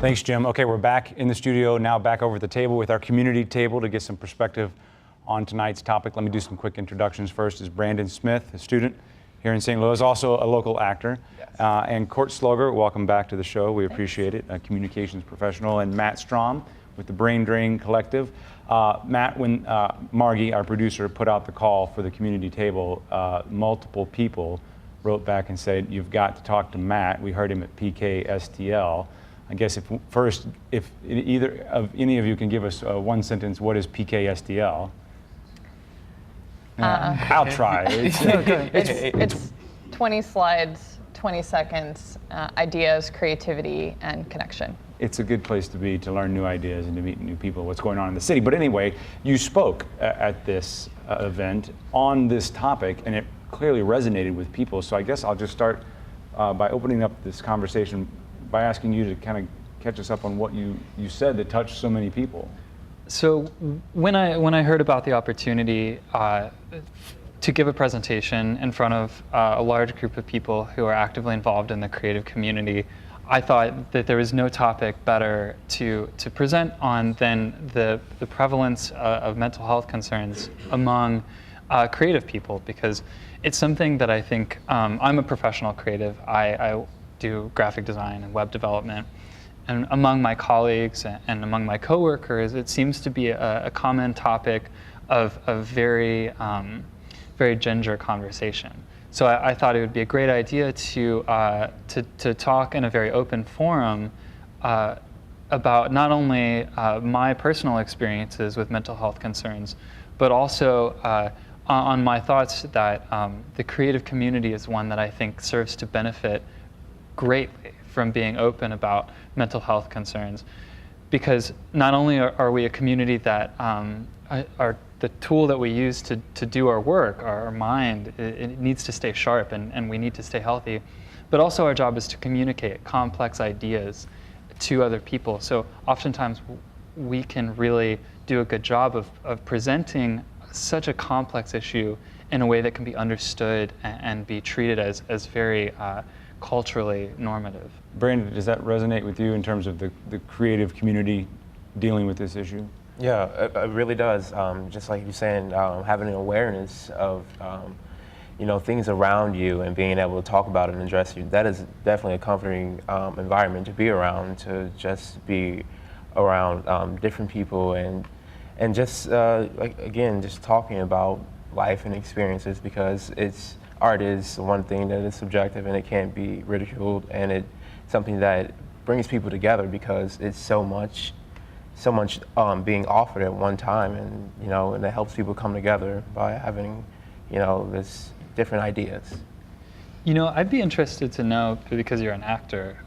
Thanks, Jim. Okay, we're back in the studio, now back over at the table with our community table to get some perspective on tonight's topic. Let me do some quick introductions. First is Brandon Smith, a student here in St. Louis, also a local actor. Yes. And Court Sloger, welcome back to the show. We appreciate it, a communications professional. And Matt Strom with the Brain Drain Collective. Matt, when Margie, our producer, put out the call for the community table, multiple people wrote back and said, you've got to talk to Matt. We heard him at PKSTL. I guess if either of any of you can give us one sentence, what is PKSTL? I'll try. It's 20 slides, 20 seconds, ideas, creativity, and connection. It's a good place to be to learn new ideas and to meet new people, what's going on in the city. But anyway, you spoke at this event on this topic, and it clearly resonated with people. So I guess I'll just start by opening up this conversation by asking you to kind of catch us up on what you said that touched so many people. So when I heard about the opportunity to give a presentation in front of a large group of people who are actively involved in the creative community, I thought that there was no topic better to present on than the prevalence of mental health concerns among creative people, because it's something that I think, I'm a professional creative. I do graphic design and web development. And among my colleagues and among my coworkers, it seems to be a common topic of very ginger conversation. So I thought it would be a great idea to talk in a very open forum about not only my personal experiences with mental health concerns, but also on my thoughts that the creative community is one that I think serves to benefit greatly from being open about mental health concerns, because not only are we a community that are the tool that we use to do our work, our mind, it needs to stay sharp and we need to stay healthy, but also our job is to communicate complex ideas to other people. So oftentimes we can really do a good job of presenting such a complex issue in a way that can be understood and be treated as very culturally normative. Brandon, does that resonate with you in terms of the creative community dealing with this issue? Yeah, it really does. Just like you're saying, having an awareness of things around you and being able to talk about it and address you, that is definitely a comforting environment to be around, to just be around different people and just just talking about life and experiences, because art is one thing that is subjective and it can't be ridiculed, and it's something that brings people together because it's so much being offered at one time, and it helps people come together by having this different ideas. I'd be interested to know, because you're an actor,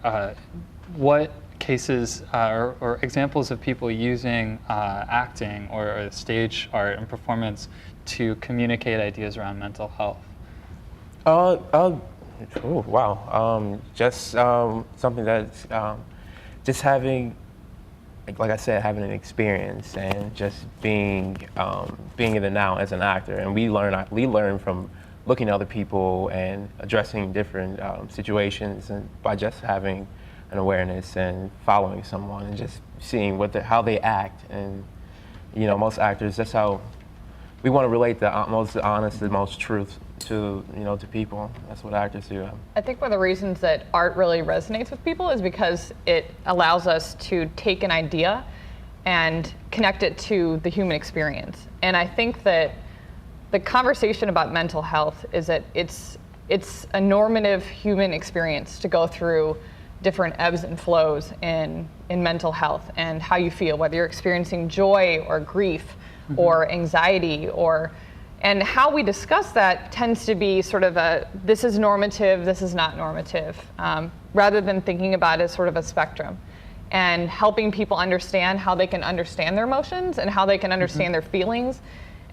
what cases or examples of people using acting or stage art and performance to communicate ideas around mental health. Just something that's just having, like I said, having an experience and just being in the now as an actor. And we learn from looking at other people and addressing different situations, and by just having an awareness and following someone and just seeing how they act. And most actors, that's how we want to relate the most honest, the most truth to people. That's what actors do. I think one of the reasons that art really resonates with people is because it allows us to take an idea and connect it to the human experience. And I think that the conversation about mental health is that it's a normative human experience to go through different ebbs and flows in mental health and how you feel, whether you're experiencing joy or grief or anxiety, and how we discuss that tends to be sort of this is normative, this is not normative, rather than thinking about it as sort of a spectrum, and helping people understand how they can understand their emotions and how they can understand their feelings,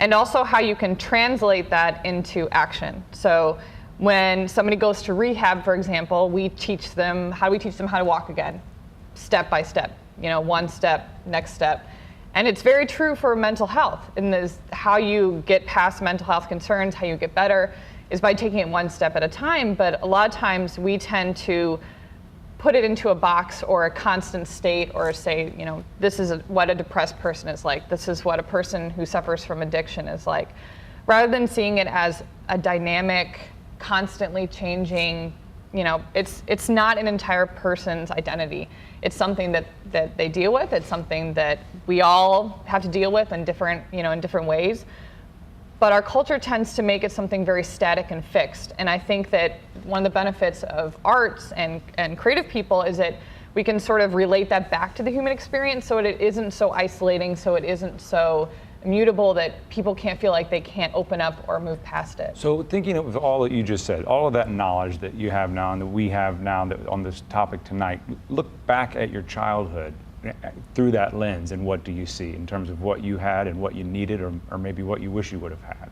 and also how you can translate that into action. So when somebody goes to rehab, for example, we teach them how to walk again, step by step, one step, next step. And it's very true for mental health. And how you get past mental health concerns, how you get better, is by taking it one step at a time. But a lot of times we tend to put it into a box or a constant state, or say, you know, this is what a depressed person is like, this is what a person who suffers from addiction is like, rather than seeing it as a dynamic, constantly changing, you know, it's not an entire person's identity. It's something that they deal with. It's something that we all have to deal with in different, you know, in different ways. But our culture tends to make it something very static and fixed. And I think that one of the benefits of arts and creative people is that we can sort of relate that back to the human experience, so it isn't so isolating, so it isn't so immutable that people can't feel like they can't open up or move past it. So thinking of all that you just said, all of that knowledge that you have now and that we have now that on this topic tonight, look back at your childhood through that lens, and what do you see in terms of what you had and what you needed, or maybe what you wish you would have had?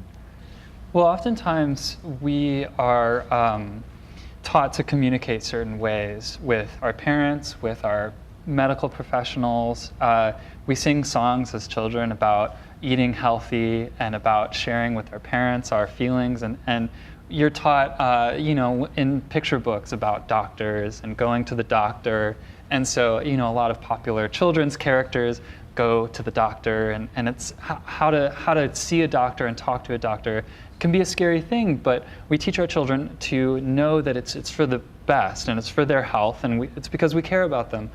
Well, oftentimes we are taught to communicate certain ways with our parents, with our medical professionals. We sing songs as children about eating healthy and about sharing with our parents our feelings, and you're taught, you know, in picture books about doctors and going to the doctor. And so, you know, a lot of popular children's characters go to the doctor, and it's how to see a doctor and talk to a doctor can be a scary thing, but we teach our children to know that it's for the best and it's for their health, and it's because we care about them.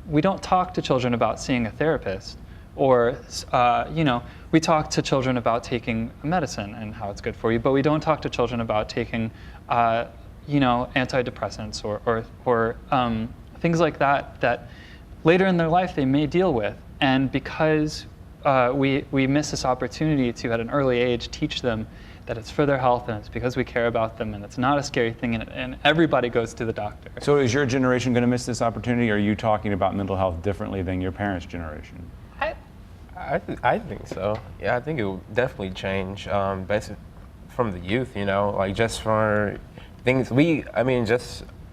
We don't talk to children about seeing a therapist, or you know, we talk to children about taking medicine and how it's good for you, but we don't talk to children about taking, you know, antidepressants or things like that later in their life they may deal with. And because we miss this opportunity to, at an early age, teach them that it's for their health and it's because we care about them and it's not a scary thing, and everybody goes to the doctor. So is your generation going to miss this opportunity, or are you talking about mental health differently than your parents' generation? I think so. Yeah, I think it will definitely change, basically from the youth, you know, like just for things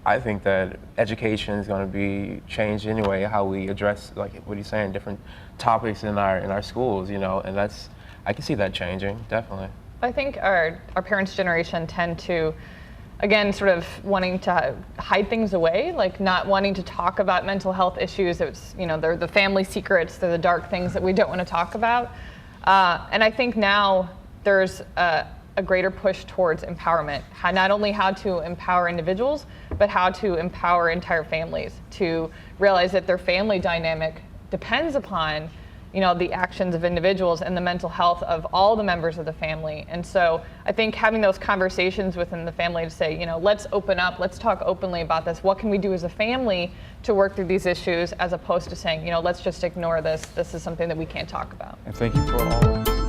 I think that education is going to be changed anyway, how we address, like what you're saying, different topics in our schools, you know, and I can see that changing, definitely. I think our parents' generation tend to, again, sort of wanting to hide things away, like not wanting to talk about mental health issues. It's, you know, they're the family secrets, they're the dark things that we don't want to talk about. And I think now there's a greater push towards empowerment, not only how to empower individuals, but how to empower entire families to realize that their family dynamic depends upon, you know, the actions of individuals and the mental health of all the members of the family. And so I think having those conversations within the family to say, you know, let's open up, let's talk openly about this. What can we do as a family to work through these issues, as opposed to saying, you know, let's just ignore this. This is something that we can't talk about. And thank you for all.